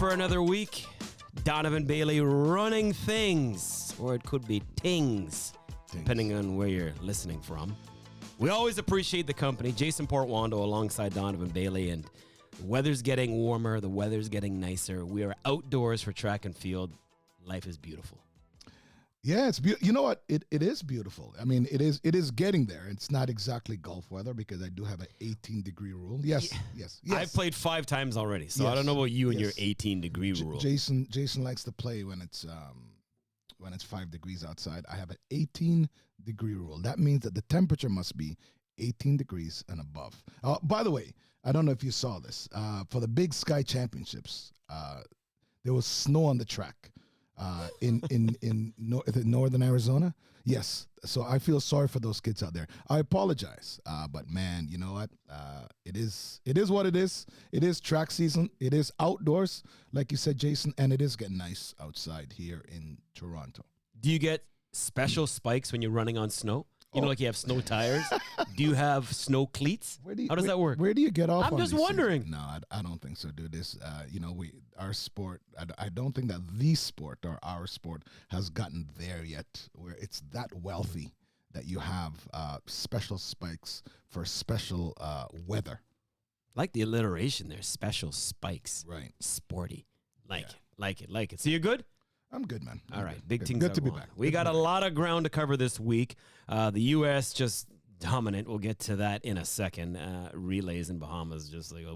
for another week. Donovan Bailey Running Things, or it could be Tings, depending on where you're listening from. We always appreciate the company. Jason Portwando alongside Donovan Bailey, and the weather's getting warmer, the weather's getting nicer. We are outdoors for track and field. Life is beautiful. Yeah, it's beautiful. You know what? It is beautiful. I mean, it is getting there. It's not exactly Gulf weather because I do have an 18-degree rule. Yes. I've played 5 times already, so I don't know about you and your 18-degree rule. Jason likes to play when it's 5 degrees outside. I have an 18-degree rule. That means that the temperature must be 18 degrees and above. By the way, I don't know if you saw this. For the Big Sky Championships, there was snow on the track. In northern Arizona, yes. So I feel sorry for those kids out there. I apologize, but man, you know what? It is what it is. It is track season. It is outdoors, like you said, Jason, and it is getting nice outside here in Toronto. Do you get special spikes when you're running on snow? You know, like you have snow tires. Do you have snow cleats? How does that work? Where do you get off? I'm just wondering. No, I don't think so, dude. This, our sport. I don't think that the sport or our sport has gotten there yet, where it's that wealthy that you have special spikes for special weather. Like the alliteration there, special spikes. Right. Sporty. Like it. So you're good? I'm good, man. All right. Good. Big things. Good to be back. We got a lot of ground to cover this week. The U.S. just dominant. We'll get to that in a second. Relays in Bahamas, just like a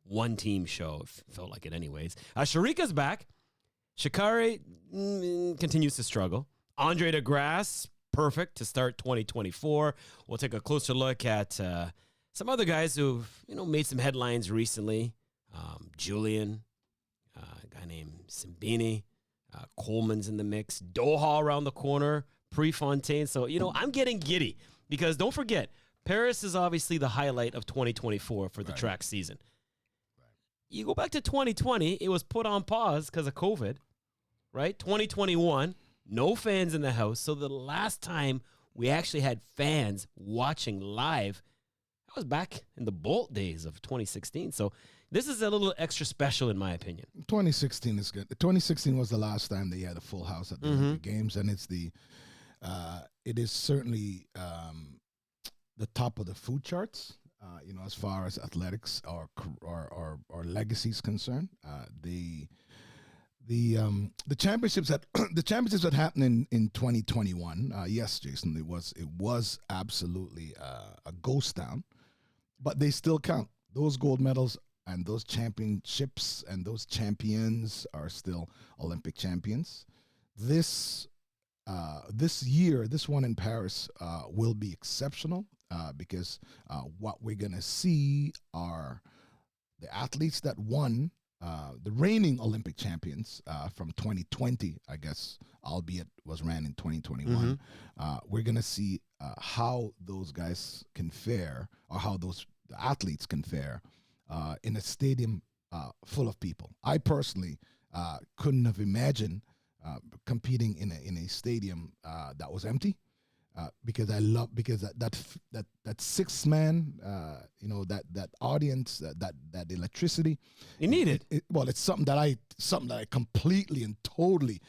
one-team show. Felt like it anyways. Shericka's back. Shakari continues to struggle. Andre de Grasse, perfect to start 2024. We'll take a closer look at some other guys who've made some headlines recently. Julian, a guy named Simbini. Coleman's in the mix. Doha around the corner. Prefontaine. So, I'm getting giddy because don't forget, Paris is obviously the highlight of 2024 for the track season. Right. You go back to 2020, it was put on pause because of COVID, right? 2021, no fans in the house. So the last time we actually had fans watching live, that was back in the Bolt days of 2016. So this is a little extra special in my opinion. 2016 is good. 2016 was the last time they had a full house at the Olympic Games, and it is certainly the top of the food charts. As far as athletics or legacy is concerned, the championships that happened in 2021. Yes, Jason, it was absolutely a ghost town, but they still count. Those gold medals and those championships and those champions are still Olympic champions. This year, this one in Paris will be exceptional because what we're going to see are the athletes that won, the reigning Olympic champions from 2020, I guess, albeit was ran in 2021. We're going to see how those guys can fare, or how those athletes can fare in a stadium full of people. I personally couldn't have imagined competing in a stadium that was empty because that 6 man, that audience, that electricity. You need it. It's something that I completely and totally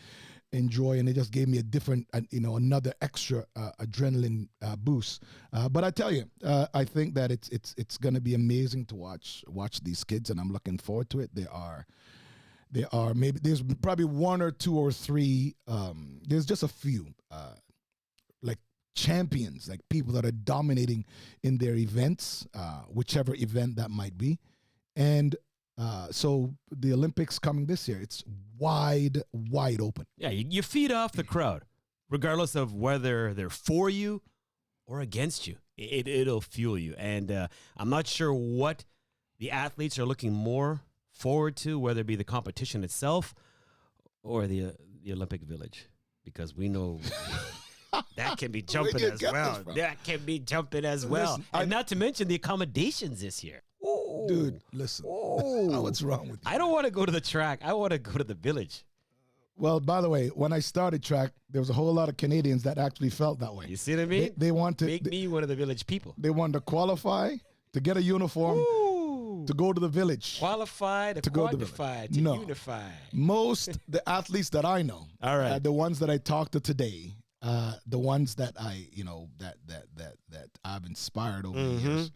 enjoy, and it just gave me a different, another extra adrenaline boost. But I tell you, I think that it's going to be amazing to watch these kids, and I'm looking forward to it. There's probably 1 or 2 or 3. There's just a few like champions, like people that are dominating in their events, whichever event that might be, and. So the Olympics coming this year, it's wide open. Yeah, you feed off the crowd, regardless of whether they're for you or against you. It'll fuel you. And I'm not sure what the athletes are looking more forward to, whether it be the competition itself or the Olympic Village, because we know that can be jumping as well. That can be jumping as well. Listen, and not to mention the accommodations this year. Ooh. Dude, listen. What's wrong with you? I don't want to go to the track. I want to go to the village. Well, by the way, when I started track, there was a whole lot of Canadians that actually felt that way. You see what I mean? They want to make me one of the village people. They want to qualify to get a uniform. Ooh. to go to the village. Qualify to go to the quantify to No. unify. Most the athletes that I know, All right. the ones that I talked to today, the ones that I that I've inspired over the years,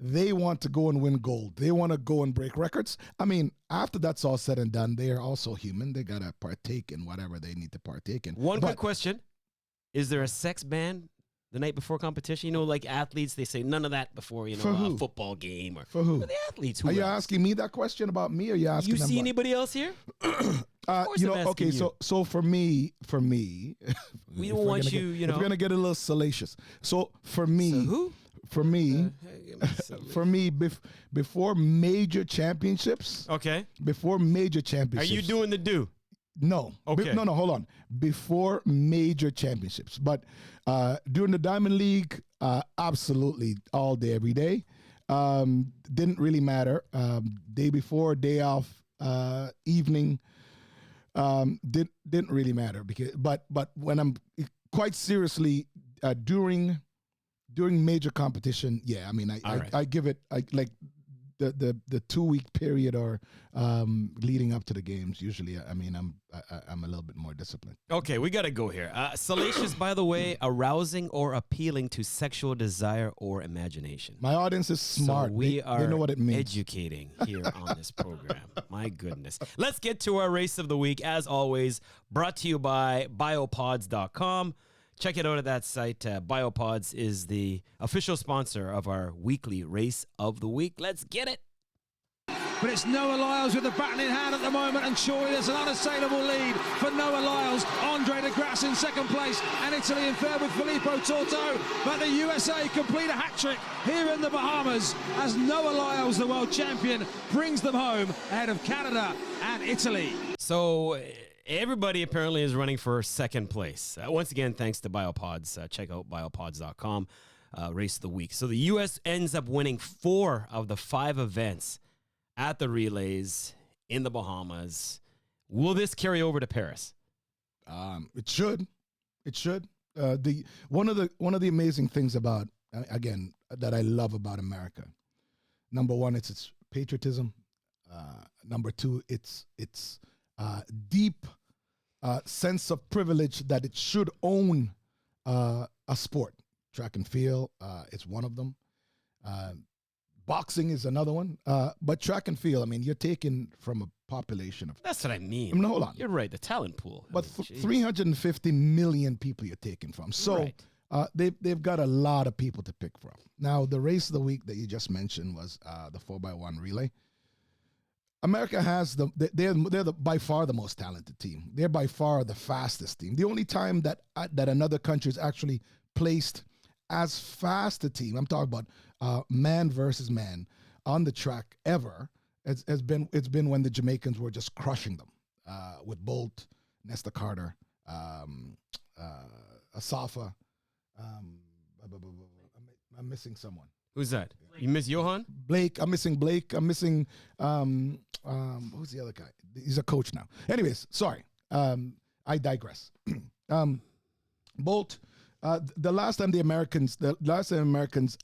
they want to go and win gold. They want to go and break records. I mean, after that's all said and done, they are also human. They gotta partake in whatever they need to partake in. One quick question: is there a sex ban the night before competition? You know, like athletes, they say none of that before For a who? football game or For who? for the athletes. Who Are you else? asking me that question about me, or you asking You them see what? anybody else here? course I'm okay, asking so for me, We if don't we're want gonna you, get- you if know. we're gonna get a little salacious. So for me, So who? for me, So- for me, before major championships, okay. before major Are championships, you doing the do? No. Okay. No, hold on. Before major championships. But during the Diamond League, absolutely all day, every day. Didn't really matter. Day before, day off, evening, didn't really matter. But when I'm quite seriously during major competition, yeah, I mean, I give it like the 2 week period or leading up to the games. Usually, I mean, I'm a little bit more disciplined. Okay, we got to go here. Salacious, by the way, arousing or appealing to sexual desire or imagination. My audience is smart. So we they know what it means. educating here on this program. My goodness. Let's get to our race of the week. As always, brought to you by biopods.com. Check it out at that site. Biopods is the official sponsor of our weekly race of the week. Let's get it. But it's Noah Lyles with the baton in hand at the moment, and surely there's an unassailable lead for Noah Lyles. Andre de Grasse in second place, and Italy in third with Filippo Torto. But the USA complete a hat-trick here in the Bahamas as Noah Lyles, the world champion, brings them home ahead of Canada and Italy. So everybody apparently is running for second place. Once again, thanks to Biopods. Check out biopods.com. Race of the week. So the U.S. ends up winning 4 of the 5 events at the relays in the Bahamas. Will this carry over to Paris? It should. It should. The one of the amazing things about again that I love about America. Number one, it's its patriotism. Number two, it's deep sense of privilege that it should own a sport. Track and field is one of them. Boxing is another one. But track and field, I mean, you're taken from a population of... That's what I mean. No, hold on. You're right, the talent pool. But I mean, 350 million people you're taking from. So Right. they've got a lot of people to pick from. Now, the race of the week that you just mentioned was the 4x1 relay. America has they're by far the most talented team. They're by far the fastest team. The only time that another country is actually placed as fast a team, I'm talking about man versus man on the track ever, it's been when the Jamaicans were just crushing them with Bolt, Nesta Carter, Asafa. I'm missing someone. Who's that? You miss Johan? Blake. I'm missing Blake. I'm missing who's the other guy? He's a coach now. Anyways, sorry. I digress. Bolt. The last time the Americans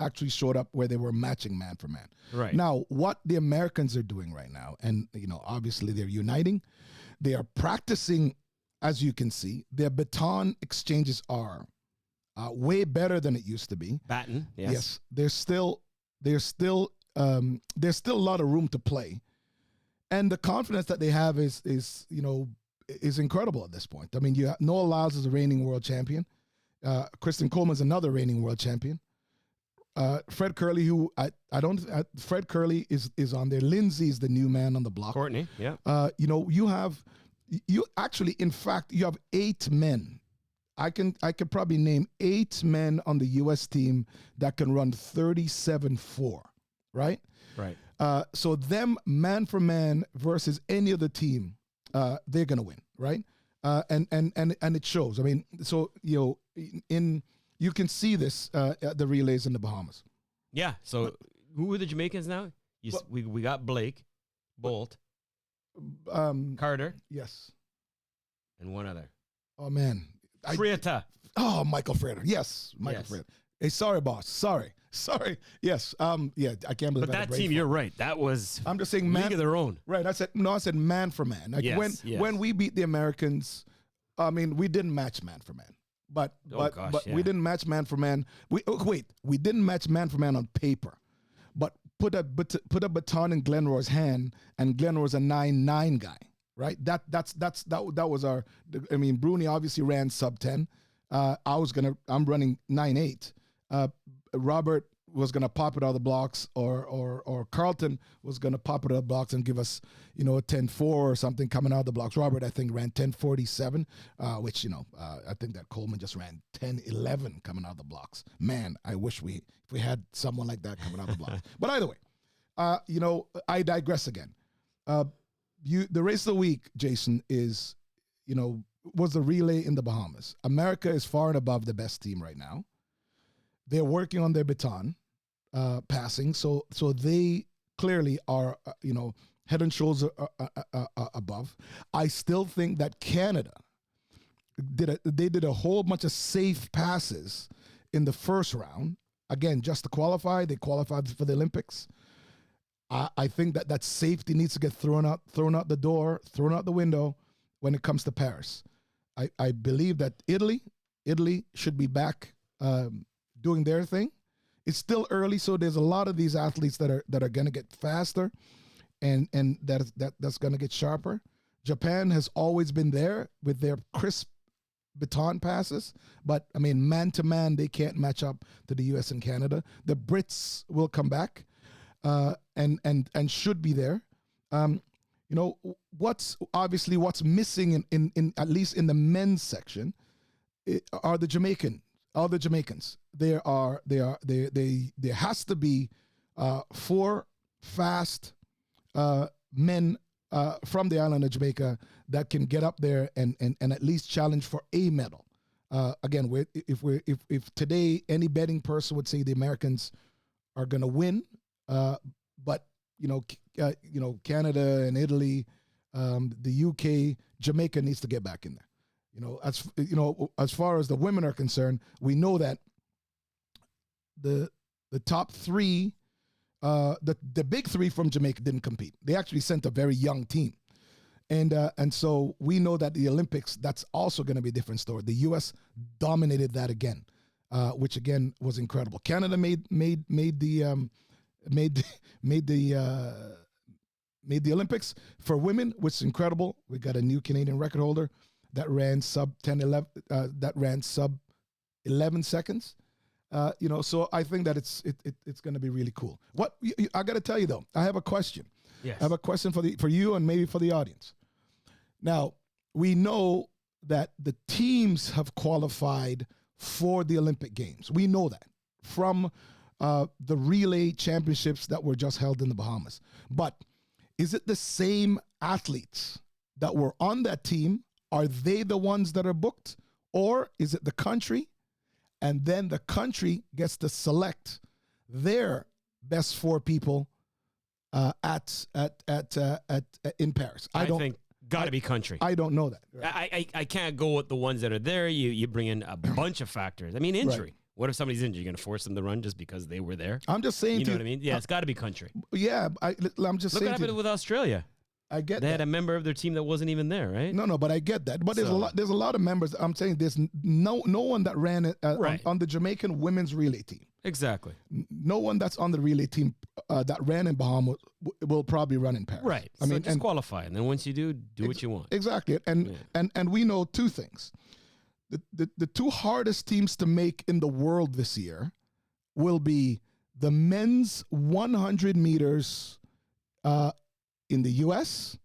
actually showed up where they were matching man for man. Right. Now, what the Americans are doing right now, and obviously they're uniting. They are practicing, as you can see. Their baton exchanges are way better than it used to be. Baton, yes. There's still a lot of room to play, and the confidence that they have is incredible at this point. I mean, Noah Lyles is a reigning world champion. Kristen Coleman is another reigning world champion. Fred Curley, who Fred Curley is on there. Lindsay is the new man on the block. Courtney, yeah. You have 8 men. I could probably name 8 men on the U.S. team that can run 37.4, right? Right. So them man for man versus any other team, they're gonna win, right? And it shows. I mean, so you can see this at the relays in the Bahamas. Yeah. So who are the Jamaicans now? We got Blake, Bolt, Carter, Yes. and one other. Oh man. Frieta. Michael Frater. Yes, Michael Yes. Frater. Hey, sorry, boss. Sorry. Sorry. Yes. Yeah. I can't believe. But I had a that brain team, fart. you're right. That was I'm just saying, man. league of their own. Right. I said man for man. Like Yes, when we beat the Americans, I mean, we didn't match man for man. But we didn't match man for man. We didn't match man for man on paper. But put a baton in Glenroy's hand, and Glenroy's a 9.9 guy, right? That was our. I mean, Bruni obviously ran sub 10. I'm running 9.8. Robert was gonna pop it out of the blocks, or Carlton was gonna pop it out of the blocks and give us, a 10.4 or something coming out of the blocks. Robert, I think, ran 10.47, which I think that Coleman just ran 10.11 coming out of the blocks. Man, I wish if we had someone like that coming out of the blocks. But either way, I digress again. The race of the week, Jason, is, was the relay in the Bahamas. America is far and above the best team right now. They're working on their baton passing, so they clearly are, head and shoulders above. I still think that Canada did a whole bunch of safe passes in the first round. Again, just to qualify, they qualified for the Olympics. I think that safety needs to get thrown out the door, thrown out the window when it comes to Paris. I believe that Italy should be back doing their thing. It's still early, so there's a lot of these athletes that are going to get faster, and that's going to get sharper. Japan has always been there with their crisp baton passes, but I mean, man to man, they can't match up to the U.S. and Canada. The Brits will come back and should be there. What's missing in at least in the men's section are the Jamaicans. There has to be 4 fast men from the island of Jamaica that can get up there and at least challenge for a medal. Again, if today any betting person would say the Americans are going to win, but Canada and Italy, the UK, Jamaica needs to get back in there. As far as the women are concerned, we know that the top 3, the big 3 from Jamaica didn't compete. They actually sent a very young team, and so we know that the Olympics, that's also going to be a different story. The U.S. dominated that again, which again was incredible. Canada made the Olympics for women, which is incredible. We got a new Canadian record holder that ran sub 11 seconds. So I think that it's going to be really cool. I got to tell you though, I have a question. Yes. I have a question for you and maybe for the audience. Now, we know that the teams have qualified for the Olympic Games. We know that from the relay championships that were just held in the Bahamas. But is it the same athletes that were on that team? Are they the ones that are booked? Or is it the country? And then the country gets to select their best 4 people in Paris. I think got to be country. I don't know that. Right? I can't go with the ones that are there. You bring in a bunch of factors. I mean, injury. Right. What if somebody's injured? You're going to force them to run just because they were there? I'm just saying. You know what I mean? Yeah, it's got to be country. Yeah, I'm just saying. Look what happened with Australia. I get they had a member of their team that wasn't even there, right? No, but I get that. But there's a lot of members. I'm saying there's no one that ran on the Jamaican women's relay team. Exactly. No one that's on the relay team that ran in Bahamas will probably run in Paris. Right. I mean, just qualify, and then once you do what you want. Exactly. And we know 2 things. The 2 hardest teams to make in the world this year will be the men's 100 meters in the U.S.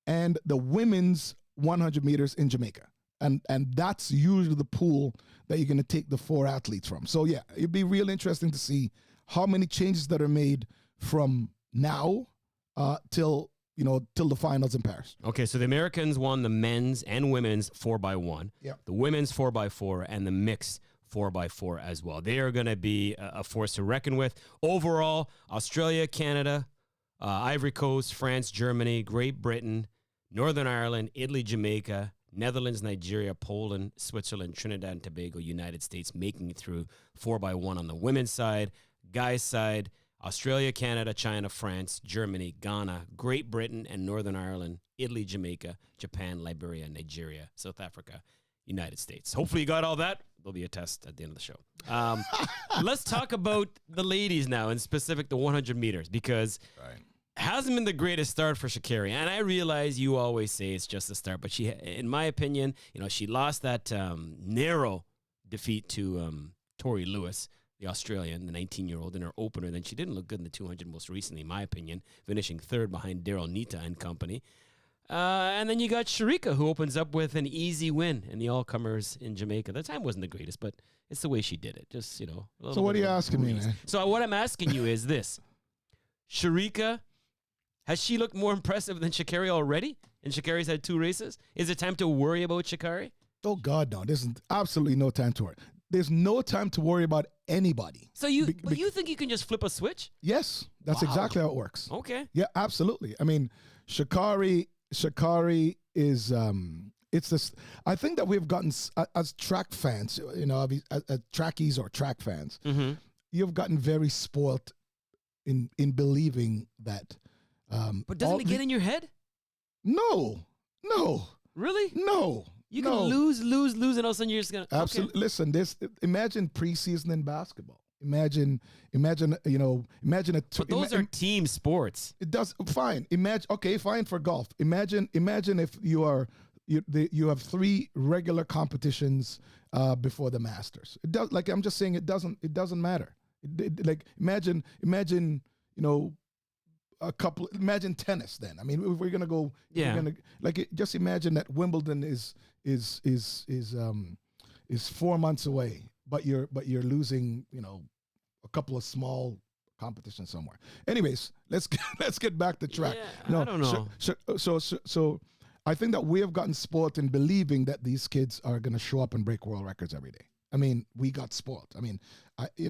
and the women's 100 meters in Jamaica. And that's usually the pool that you're going to take the 4 athletes from. So, yeah, it'd be real interesting to see how many changes that are made from now till the finals in Paris. Okay, so the Americans won the men's and women's 4x1, the women's 4x4, and the mixed 4x4 as well. They are going to be a force to reckon with. Overall, Australia, Canada, Ivory Coast, France, Germany, Great Britain, Northern Ireland, Italy, Jamaica, Netherlands, Nigeria, Poland, Switzerland, Trinidad and Tobago, United States making it through 4x1 on the women's side. Guys' side, Australia, Canada, China, France, Germany, Ghana, Great Britain, and Northern Ireland, Italy, Jamaica, Japan, Liberia, Nigeria, South Africa, United States. Hopefully you got all that. There'll be a test at the end of the show. Let's talk about the ladies now, in specific the 100 meters, because hasn't been the greatest start for Sha'Carri. And I realize you always say it's just a start, but she, in my opinion, she lost that narrow defeat to Tori Lewis, the Australian, the 19-year-old, in her opener. Then she didn't look good in the 200 most recently, in my opinion, finishing third behind Daryl Nita and company. And then you got Shericka, who opens up with an easy win in the all-comers in Jamaica. The time wasn't the greatest, but it's the way she did it. Just, So what are you asking me, man? So what I'm asking you is this. Shericka, has she looked more impressive than Sha'Carri already? And Sha'Carri's had 2 races? Is it time to worry about Sha'Carri? Oh, God, no. There's absolutely no time to worry. There's no time to worry about anybody. So you think you can just flip a switch? Yes, that's exactly how it works. Okay. Yeah, absolutely. I mean, Sha'Carri is it's this. I think that we've gotten as track fans, as trackies or track fans, you've gotten very spoiled in believing that. But doesn't it get in your head? No. Really? No. You can lose, and all of a sudden you're just gonna absolutely. Okay. Listen, imagine preseason in basketball. Imagine a. But those are team sports. It does fine. Fine for golf. Imagine if you have 3 regular competitions before the Masters. It does. Like I'm just saying, it doesn't matter. Imagine a couple. Imagine tennis. Then I mean, if we're gonna go. Yeah. Just imagine that Wimbledon is 4 months away, but you're losing a couple of small competitions somewhere. Anyways, let's get back to track. Yeah, I don't know. So I think that we have gotten spoiled in believing that these kids are going to show up and break world records every day. I mean, we got spoiled. I mean,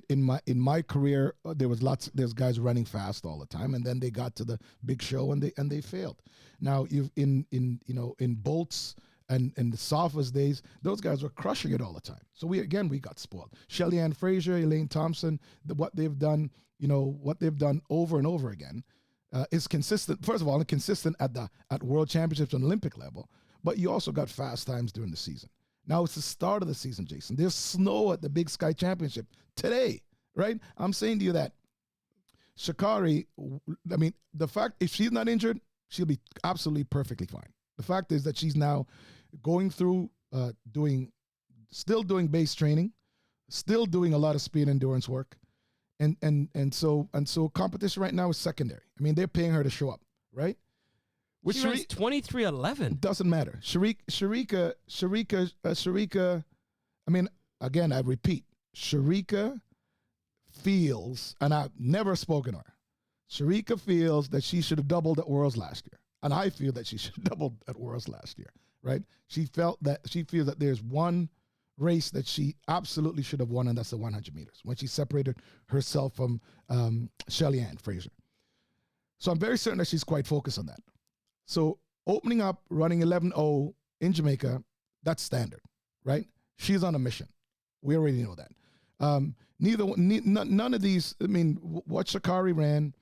in my career, there's guys running fast all the time, and then they got to the big show and they failed. Now you've in Bolts and the Sofas days, those guys were crushing it all the time. So we got spoiled. Shelly Ann Fraser, Elaine Thompson, what they've done over and over again is consistent. First of all, consistent at world championships and Olympic level, but you also got fast times during the season. Now it's the start of the season, Jason. There's snow at the Big Sky Championship today, right? I'm saying to you that Sha'Carri, I mean, the fact, if she's not injured, she'll be absolutely perfectly fine. The fact is that she's now going through still doing base training, still doing a lot of speed endurance work, and so competition right now is secondary. I mean, they're paying her to show up, right? She runs 23:11. Doesn't matter. Shericka. I mean, again, I repeat, Shericka feels, and I've never spoken to her. Shericka feels that she should have doubled at Worlds last year. And I feel that she should have doubled at Worlds last year, right? She feels that there's one race that she absolutely should have won, and that's the 100 meters, when she separated herself from Shelly Ann Fraser. So I'm very certain that she's quite focused on that. So opening up, running 11:0 in Jamaica, that's standard, right? She's on a mission. We already know that. None of these, I mean, what Sha'Carri ran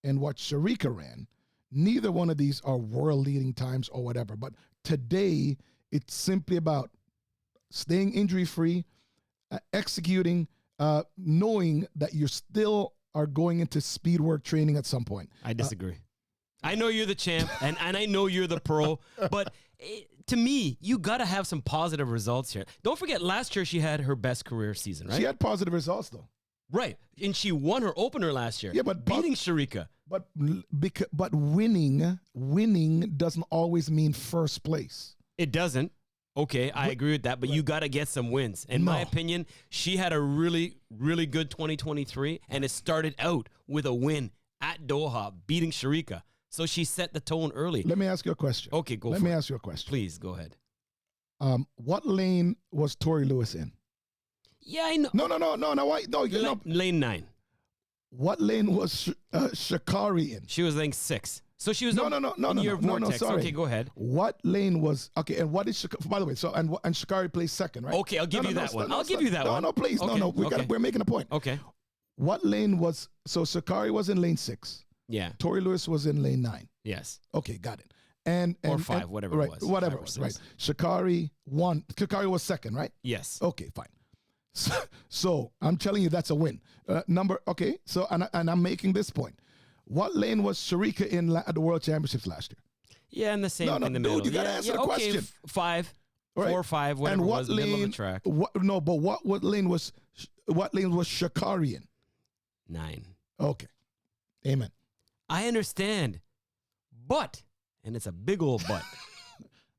and what Shericka ran, neither one of these are world-leading times or whatever. But today, it's simply about staying injury-free, executing, knowing that you still are going into speed work training at some point. I disagree. I know you're the champ, and I know you're the pro, but to me, you got to have some positive results here. Don't forget, last year she had her best career season, right? She had positive results, though. Right, and she won her opener last year, beating Shericka. But winning doesn't always mean first place. It doesn't. Okay, I agree with that, but you got to get some wins. In my opinion, she had a really, really good 2023, and it started out with a win at Doha, beating Shericka. So she set the tone early. Let me ask you a question. Okay, go for it. Let me ask you a question. Please, go ahead. What lane was Tori Lewis in? Yeah, I know. No. Lane 9. What lane was Sha'Carri in? She was lane 6. So she was No, in your vortex. sorry. Okay, go ahead. What lane was okay? And what is by the way? So and Shakari plays second, right? Okay, I'll give you that one. I'll give you that one. No, please, Okay, no. okay. We're making a point. Okay. What lane was so Shakari was in lane 6. Yeah. Tori Lewis was in lane 9. Yes. Okay, got it. And Or 5, whatever right, it was. whatever 5 or it was, 6. right? Shakari won. Shakari was second, right? Yes. Okay, fine. So I'm telling you that's a win. Okay. So and I'm making this point. What lane was Shericka in at the World Championships last year? Yeah, and the same in the dude, middle. you gotta answer the question. Okay, 5, Right. 4 or 5, whatever And it what was, lane? middle of the track. What lane was Shakari in? 9. Okay, amen. I understand, but, and it's a big old but.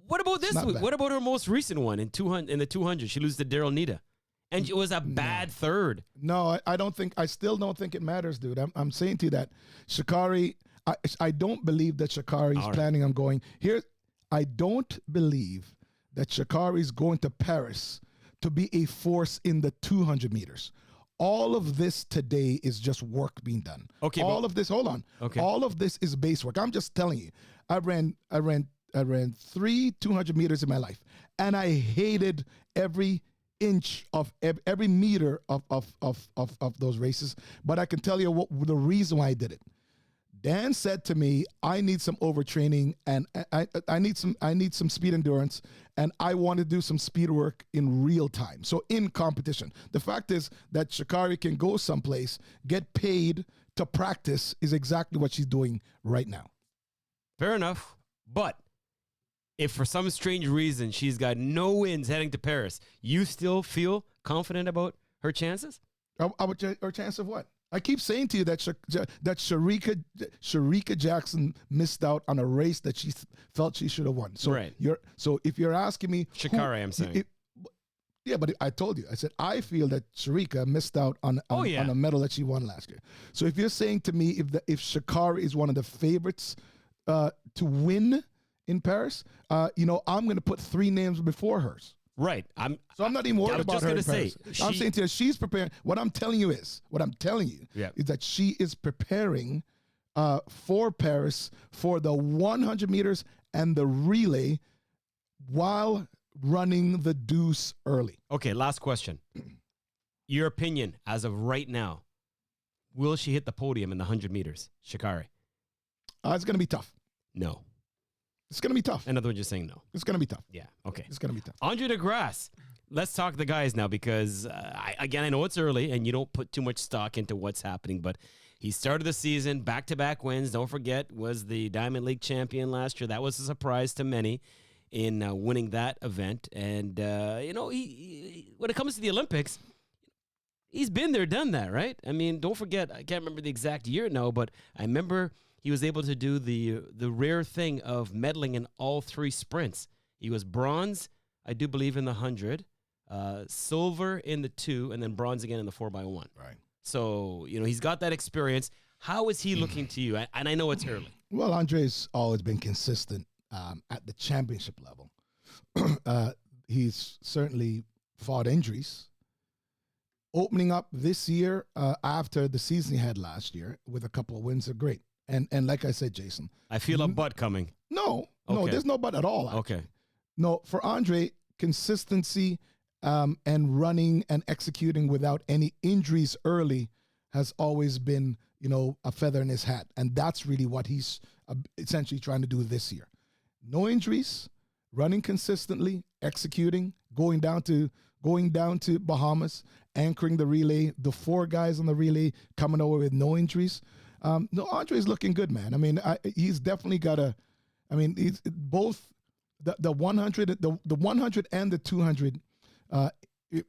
What about this not week? bad. What about her most recent one in the 200? She loses to Daryl Nita, and it was a bad third. No, I still don't think it matters, dude. I'm saying to you that Shakari, I don't believe that Shakari is planning on going here. I don't believe that Shakari is going to Paris to be a force in the 200 meters. All of this today is just work being done. Okay, all of this, hold on. Okay. All of this is base work. I'm just telling you. I ran 3 200 meters in my life, and I hated every inch of every meter of those races. But I can tell you what the reason why I did it. Dan said to me, I need some overtraining and I need some speed endurance, and I want to do some speed work in real time. So in competition. The fact is that Shakari can go someplace, get paid to practice is exactly what she's doing right now. Fair enough, but if for some strange reason she's got no wins heading to Paris, you still feel confident about her chances? Her chance of what? I keep saying to you that Shericka Jackson missed out on a race that she felt she should have won. So right. So if you're asking me, Shakari, I'm saying. Yeah, but I told you. I said I feel that Shericka missed out on a medal that she won last year. So if you're saying to me if Shakari is one of the favorites to win in Paris, I'm going to put 3 names before hers. Right. I'm not even worried about her. I'm saying to her, she's preparing. What I'm telling you is that she is preparing for Paris for the 100 meters and the relay while running the deuce early. Okay, last question. Your opinion as of right now, will she hit the podium in the 100 meters, Shakari? It's going to be tough. No. It's going to be tough. In other words, you're saying no. It's going to be tough. Yeah, okay. It's going to be tough. Andre de Grasse. Let's talk the guys now because, I know it's early and you don't put too much stock into what's happening, but he started the season, back-to-back wins. Don't forget, was the Diamond League champion last year. That was a surprise to many in winning that event. And, he when it comes to the Olympics, he's been there, done that, right? I mean, don't forget, I can't remember the exact year now, but I remember he was able to do the rare thing of medaling in all 3 sprints. He was bronze, I do believe, in the 100, silver in the 2, and then bronze again in the 4x1. Right. So, he's got that experience. How is he looking to you? And I know it's early. Well, Andre's always been consistent at the championship level. He's certainly fought injuries. Opening up this year after the season he had last year with a couple of wins are great. And like I said, Jason, I feel a butt coming. No, Okay. there's no but at all. Actually. Okay. No, for Andre, consistency and running and executing without any injuries early has always been, a feather in his hat. And that's really what he's essentially trying to do this year. No injuries, running consistently, executing, going down to Bahamas, anchoring the relay, the 4 guys on the relay coming over with no injuries. No, Andre's looking good, man. I mean, he's definitely got he's both the 100, the 100 and the 200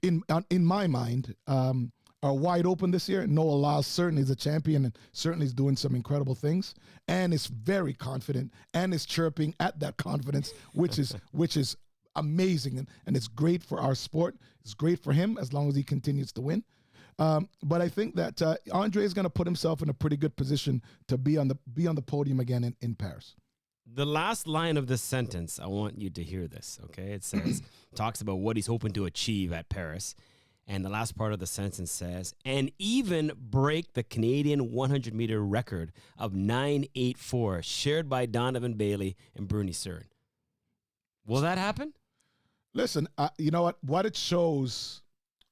in my mind are wide open this year. Noah Lyles certainly is a champion and certainly is doing some incredible things and is very confident and is chirping at that confidence, which is amazing and it's great for our sport. It's great for him as long as he continues to win. But I think that Andre is going to put himself in a pretty good position to be on the podium again in Paris. The last line of this sentence, I want you to hear this, okay? It says, talks about what he's hoping to achieve at Paris. And the last part of the sentence says, and even break the Canadian 100-meter record of 9.84 shared by Donovan Bailey and Bruni Cern. Will that happen? Listen, you know what it shows.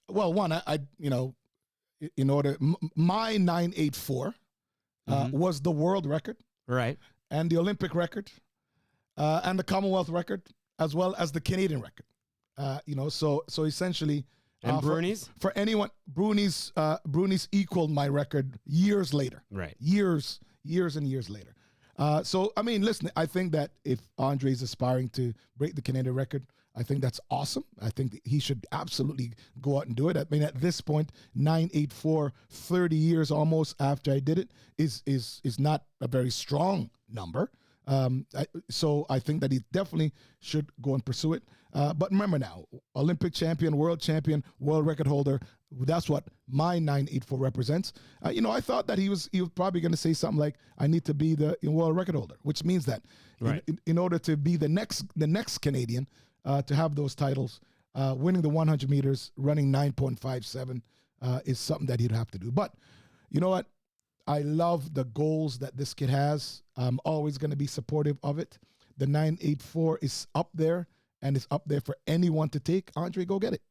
Well, one, in order, my 9.84 was the world record, right, and the Olympic record, and the Commonwealth record, as well as the Canadian record. So essentially, and Bruni's for anyone, Bruni's equaled my record years later. Right, years and years later. So I mean, listen, I think that if Andre is aspiring to break the Canadian record, I think that's awesome. I think that he should absolutely go out and do it. I mean, at this point, 9.84, 30 years almost after I did it, is not a very strong number. So I think that he definitely should go and pursue it. But remember now, Olympic champion, world record holder. That's what my 9.84 represents. I thought that he was probably going to say something like, "I need to be the world record holder," which means that right. in order to be the next Canadian to have those titles, winning the 100 meters, running 9.57 is something that he'd have to do. But you know what? I love the goals that this kid has. I'm always going to be supportive of it. The 9.84 is up there, and it's up there for anyone to take. Andre, go get it.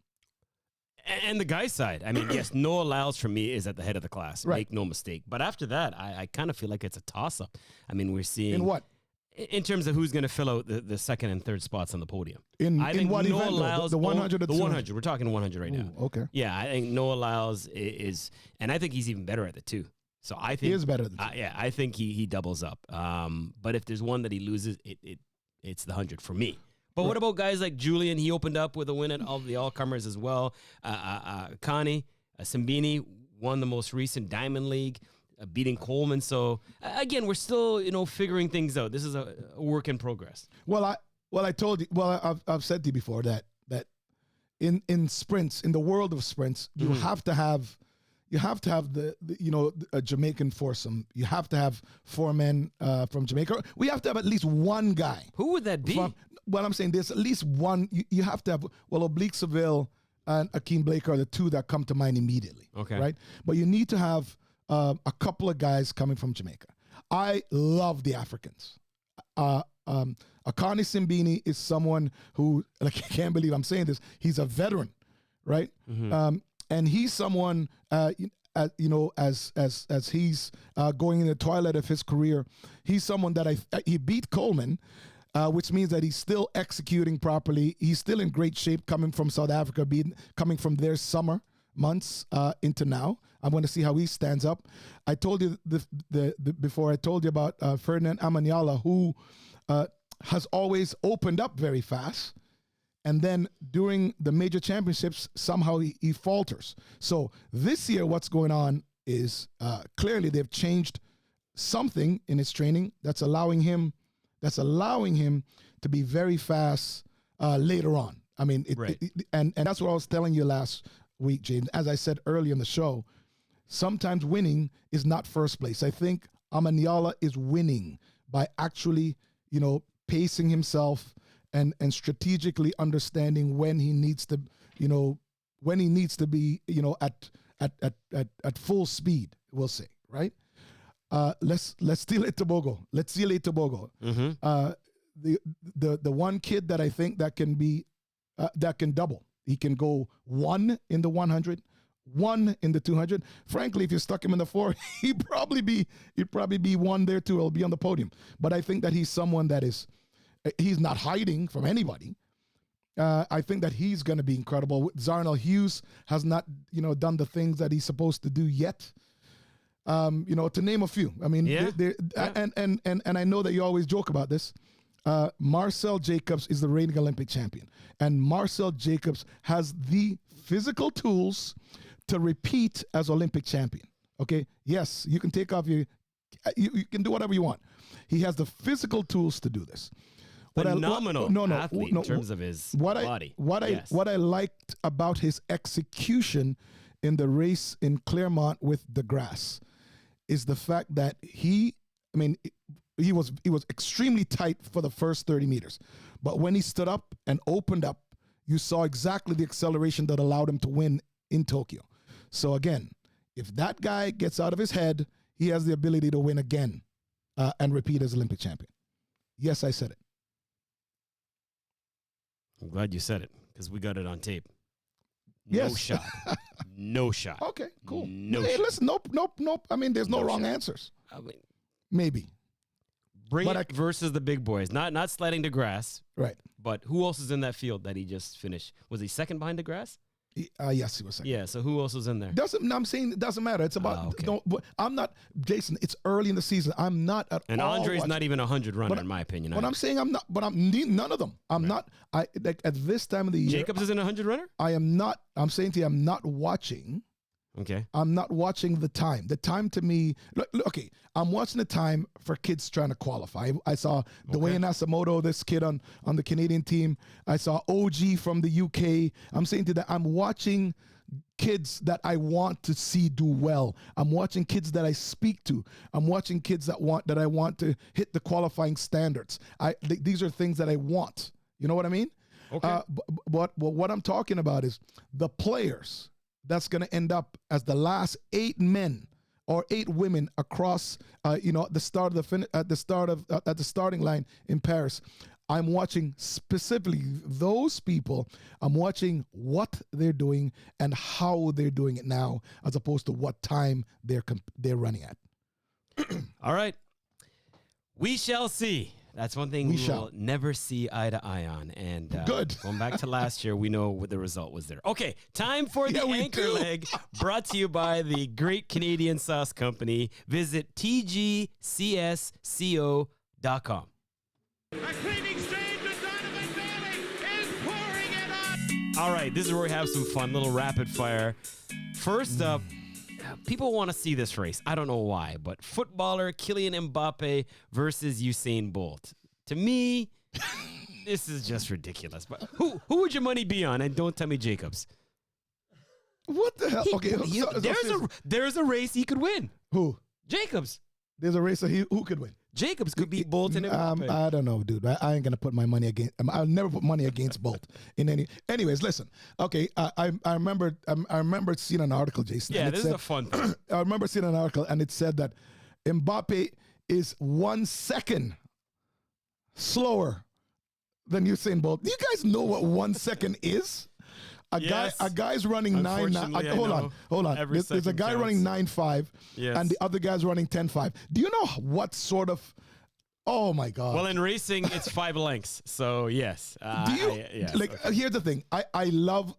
And the guy's side, I mean, yes, Noah Lyles for me is at the head of the class. Right. Make no mistake. But after that, I kind of feel like it's a toss-up. I mean, we're seeing... In what? In terms of who's going to fill out the second and third spots on the podium. I think what Noah event? Lyles, the 100 or the 200? 100. We're talking 100 right now. Okay. Yeah, I think Noah Lyles is, and I think he's even better at the two. So I think he is better than yeah, I think he doubles up. But if there's one that he loses, it's the 100 for me. But what about guys like Julian? He opened up with a win at all the all-comers as well. Connie Simbini won the most recent Diamond League, beating Coleman. So again, we're still figuring things out. This is a work in progress. I told you. Well, I've said to you before that in sprints, in the world of sprints, you have to have the a Jamaican foursome. You have to have four men from Jamaica. We have to have at least one guy. Who would that be? I'm saying there's at least one. You have to have. Well, Oblique Seville and Akeem Blake are the two that come to mind immediately. Okay. Right. But you need to have a couple of guys coming from Jamaica. I love the Africans. Akani Simbini is someone who, like, I can't believe I'm saying this. He's a veteran, right? Mm-hmm. And he's someone, as he's going in the twilight of his career, he's someone that he beat Coleman, which means that he's still executing properly. He's still in great shape coming from South Africa, coming from their summer months into now. I'm going to see how he stands up. I told you before. I told you about Ferdinand Amanyala, who has always opened up very fast, and then during the major championships, somehow he falters. So this year, what's going on is clearly they've changed something in his training that's allowing him to be very fast later on. I mean, and that's what I was telling you last week, James. As I said earlier in the show, sometimes winning is not first place. I think Amanyala is winning by actually, pacing himself and strategically understanding when he needs to, be, at full speed, we'll say, right? Let's steal it, Tobago. Let's seal it, Tobago. Mm-hmm. The one kid that I think that can double. He can go 1 in the 100, 1 in the 200. Frankly, if you stuck him in the 4, he'd probably be 1 there too. He'll be on the podium. But I think that he's someone that he's not hiding from anybody. I think that he's going to be incredible. Zarnell Hughes has not, done the things that he's supposed to do yet. To name a few. I mean, and I know that you always joke about this. Marcel Jacobs is the reigning Olympic champion, and Marcel Jacobs has the physical tools to repeat as Olympic champion. Okay, yes, you can take off you can do whatever you want. He has the physical tools to do this. Phenomenal athlete in terms of his body. What I liked about his execution in the race in Claremont with the Grasse is the fact that he was extremely tight for the first 30 meters. But when he stood up and opened up, you saw exactly the acceleration that allowed him to win in Tokyo. So again, if that guy gets out of his head, he has the ability to win again and repeat as Olympic champion. Yes, I said it. I'm glad you said it because we got it on tape. Yes. No shot. No shot. Okay, cool. No hey, shot. listen, nope. I mean, there's no wrong shot. answers. I mean, Maybe. bring But it versus the big boys. Not sliding to Grasse, Right. but who else is in that field that he just finished? Was he second behind DeGrasse? Yes, he was second. Yeah, so who else was in there? I'm saying it doesn't matter. It's about okay. I'm not Jason. It's early in the season. I'm not at And all. Andre's watching. not even a 100 runner, in my opinion. But either. I'm saying I'm not. But none of them. I'm not. Like at this time of the year. Jacobs isn't a 100 runner? I am not. I'm saying to you, I'm not watching. Okay. I'm not watching the time. The time to me, look, okay, I'm watching the time for kids trying to qualify. I saw Dwayne Asamoto, this kid on the Canadian team. I saw OG from the UK. I'm saying to that, I'm watching kids that I want to see do well. I'm watching kids that I speak to. I'm watching kids that I want to hit the qualifying standards. These are things that I want. You know what I mean? Okay. But what I'm talking about is the players that's going to end up as the last 8 men or 8 women across, at the starting line in Paris. I'm watching specifically those people. I'm watching what they're doing and how they're doing it now, as opposed to what time they're running at. All right. We shall see. That's one thing we will never see eye to eye on. And Good. Going back to last year, we know what the result was there. Okay, time for the anchor leg, brought to you by the Great Canadian Sauce Company. Visit tgcsco.com. A cleaning stage with Donovan Bailey is pouring it up. All right, this is where we have some fun, little rapid fire. First up, people want to see this race. I don't know why, but footballer Kylian Mbappe versus Usain Bolt. To me, this is just ridiculous. But who would your money be on? And don't tell me Jacobs. What the hell? Okay, There's a race he could win. Who? Jacobs. There's a race who could win. Jacobs could beat Bolt and Mbappe. I don't know, dude. I ain't gonna put my money against. I'll never put money against Bolt in any. Anyways, listen. Okay, I remember seeing an article, Jason. Yeah, this is a fun thing. I remember seeing an article, and it said that Mbappe is 1 second slower than Usain Bolt. Do you guys know what 1 second is? A guy's running 9.9. Hold on. There's a guy running 9.5, and the other guy's running 10.5. Do you know what sort of? Oh my God! Well, in racing, it's 5 lengths. So yes. Do you Here's the thing. I love,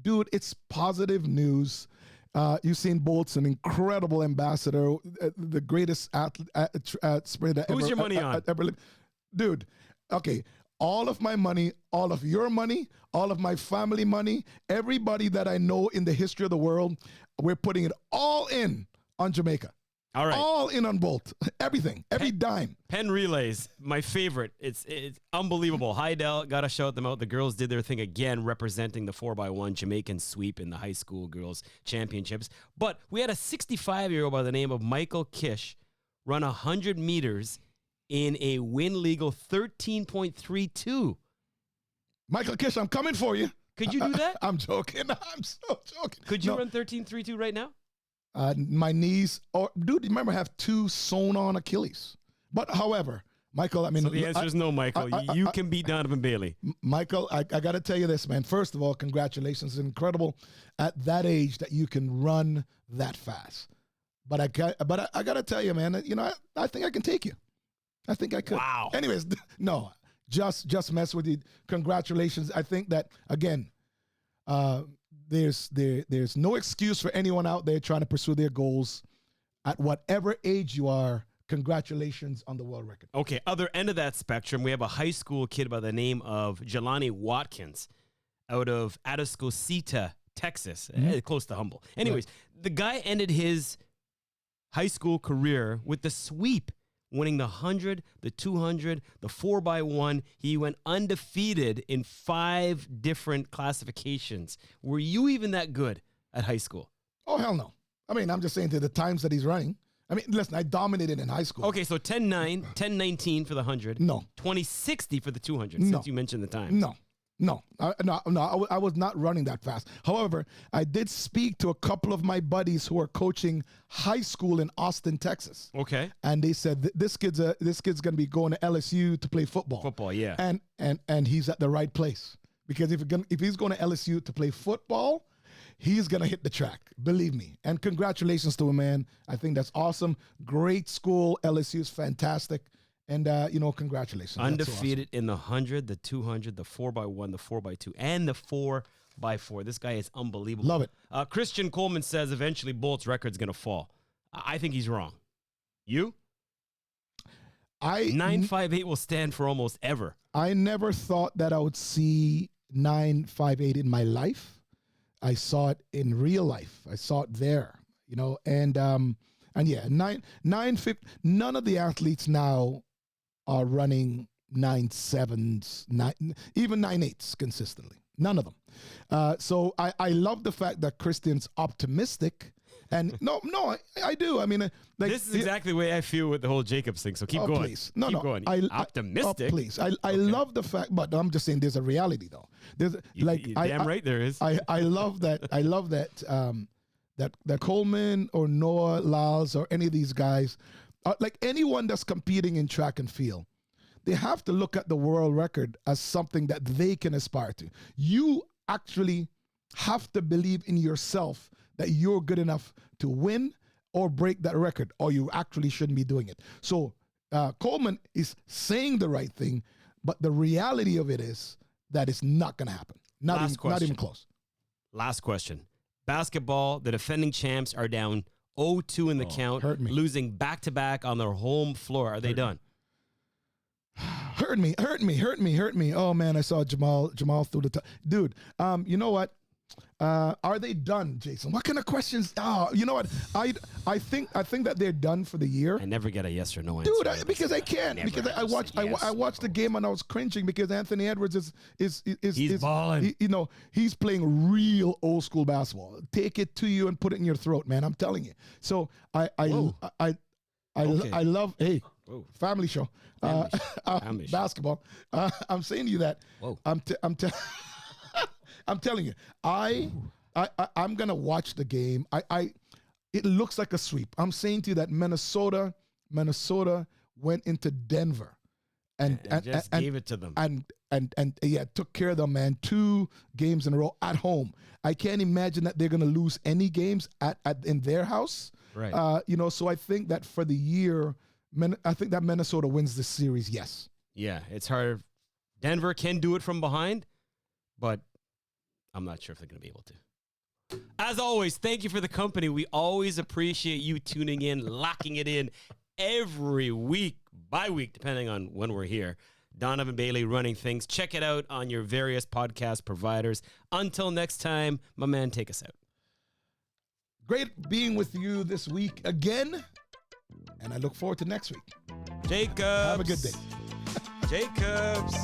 dude. It's positive news. Usain Bolt's an incredible ambassador, the greatest sprinter ever. Who's your money on? Dude. Okay. All of my money, all of your money, all of my family money, everybody that I know in the history of the world, we're putting it all in on Jamaica. All right. All in on Bolt. Everything. Every dime. Penn relays, my favorite. It's unbelievable. Heidel, got to shout them out. The girls did their thing again, representing the 4x1 Jamaican sweep in the high school girls championships. But we had a 65-year-old by the name of Michael Kish run 100 meters in a win legal 13.32. Michael Kish, I'm coming for you. Could you do that? I'm joking. I'm so joking. Could you run 13.32 right now? My knees, dude, remember I have 2 sewn on Achilles. But however, Michael, I mean. So the answer is no, Michael. You can beat Donovan Bailey. Michael, I got to tell you this, man. First of all, congratulations. It's incredible at that age that you can run that fast. But I got to tell you, man, I think I can take you. I think I could. Wow. Anyways, no, just mess with you. Congratulations. I think that, again, there's no excuse for anyone out there trying to pursue their goals at whatever age you are. Congratulations on the world record. Okay, other end of that spectrum, we have a high school kid by the name of Jelani Watkins out of Atascocita, Texas, close to Humble. Anyways, The guy ended his high school career with the sweep, winning the 100, the 200, the 4x1. He went undefeated in 5 different classifications. Were you even that good at high school? Oh, hell no. I mean, I'm just saying to the times that he's running. I mean, listen, I dominated in high school. Okay, so 10.9, 10.19 for the 100. No. 20.60 for the 200, No. since you mentioned the times. No. No, I was not running that fast. However, I did speak to a couple of my buddies who are coaching high school in Austin, Texas. Okay. And they said this kid's going to be going to LSU to play football. Football, yeah. And he's at the right place, because if he's going to LSU to play football, he's going to hit the track. Believe me. And congratulations to him, man. I think that's awesome. Great school. LSU is fantastic. And, congratulations. Undefeated in the 100, the 200, the 4x1, the 4x2, and the 4x4. This guy is unbelievable. Love it. Christian Coleman says eventually Bolt's record's going to fall. I think he's wrong. You? 9.58 will stand for almost ever. I never thought that I would see 9.58 in my life. I saw it in real life. I saw it there, and yeah, 9.50. None of the athletes now are running 9.7s, even 9.8s consistently. None of them. So I love the fact that Christian's optimistic. And no, I do. I mean, this is exactly the way I feel with the whole Jacobs thing. So keep going. Please. Keep going. Optimistic. Please. I love the fact, but I'm just saying there's a reality though. There's damn right there is. I love that. I love that. That Coleman or Noah Lyles or any of these guys, like anyone that's competing in track and field, they have to look at the world record as something that they can aspire to. You actually have to believe in yourself that you're good enough to win or break that record, or you actually shouldn't be doing it. So Coleman is saying the right thing, but the reality of it is that it's not going to happen. Not even close. Last question. Basketball, the defending champs are down 0-2 in the count, losing back-to-back on their home floor. Are they done? Hurt me. Oh, man, I saw Jamal through the top. Dude, you know what? Are they done, Jason? What kind of questions? You know what? I think that they're done for the year. I never get a yes or no answer. Dude, because I can't. Because I watched the game and I was cringing because Anthony Edwards is balling. He's playing real old school basketball. Take it to you and put it in your throat, man. I'm telling you. So I love family show. Family show. Basketball. I'm saying to you that. Whoa. I'm telling you, I'm gonna watch the game. It looks like a sweep. I'm saying to you that Minnesota went into Denver and just gave it to them and took care of them, man. 2 games in a row at home. I can't imagine that they're gonna lose any games in their house. Right. So I think that for the year, I think that Minnesota wins this series. Yes. Yeah, it's hard. Denver can do it from behind, but I'm not sure if they're going to be able to. As always, thank you for the company. We always appreciate you tuning in, locking it in every week, by week, depending on when we're here. Donovan Bailey Running Things. Check it out on your various podcast providers. Until next time, my man, take us out. Great being with you this week again, and I look forward to next week. Jacobs. Have a good day. Jacobs.